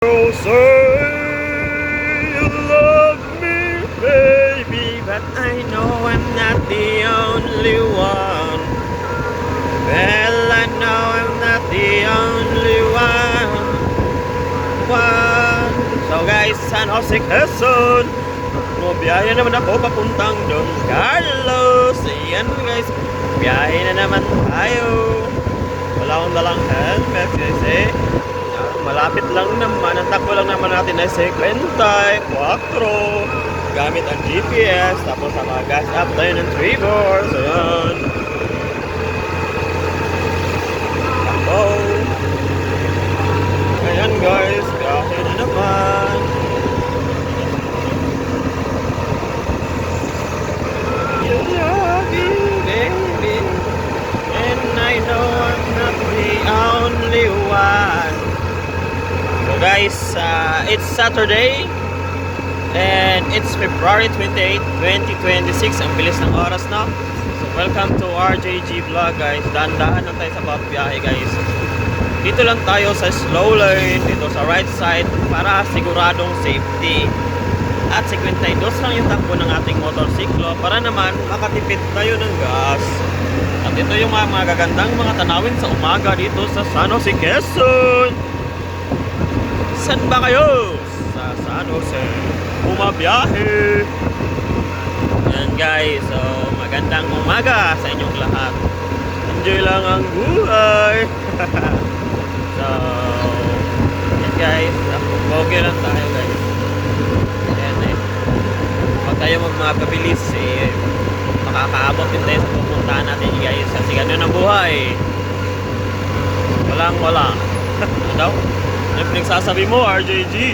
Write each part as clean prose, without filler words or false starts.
Oh, say you love me, baby, but I know I'm not the only one. Well, I know I'm not the only one. So guys, San Jose, Quezon. Biyahe na naman ako papuntang Don Carlos. Ayan guys, biyahe na naman tayo. Wala akong dalang helmet kasi malapit lang naman. Ang takbo lang naman natin ay 54 gamit ang GPS. Tapos ang mga gas up tayo ng Trevor. So yun, takbo. Ayan guys, biyahe na naman. You love me, baby, and I know I'm not the only one. So guys, it's Saturday and it's February 28, 2026. Ang bilis ng oras na. So welcome to RJG Vlog guys. Dahan-dahan lang tayo sa biyahe guys. Dito lang tayo sa slow lane, dito sa right side para siguradong safety. At 52 lang yung takbo ng ating motorsiklo para naman makatipid tayo ng gas. At ito yung mga magagandang mga tanawin sa umaga dito sa San Jose, Quezon. Saan ba kayo? Sa San Jose. Bumabiyahe. Yan guys, so magandang umaga sa inyong lahat. Enjoy lang ang buhay. So yan guys, okay lang tayo guys. Ayan eh, huwag tayo magmapabilis eh, makakaabot din tayo sa pupuntahan natin guys. Kasi ganun ang buhay, walang wala. Ano daw? Ano pinagsasabi mo RJG?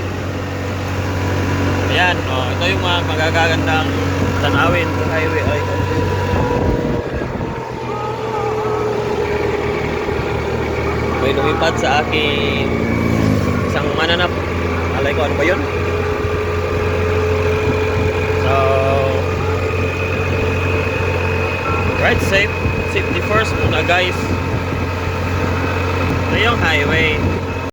Ayan, oh, ito yung mga magagandang tanawin sa highway. Ay, may lumipad sa akin isang mananap. Alay ko, ano ba yun? So ride safe, safety first muna guys. Ito yung highway.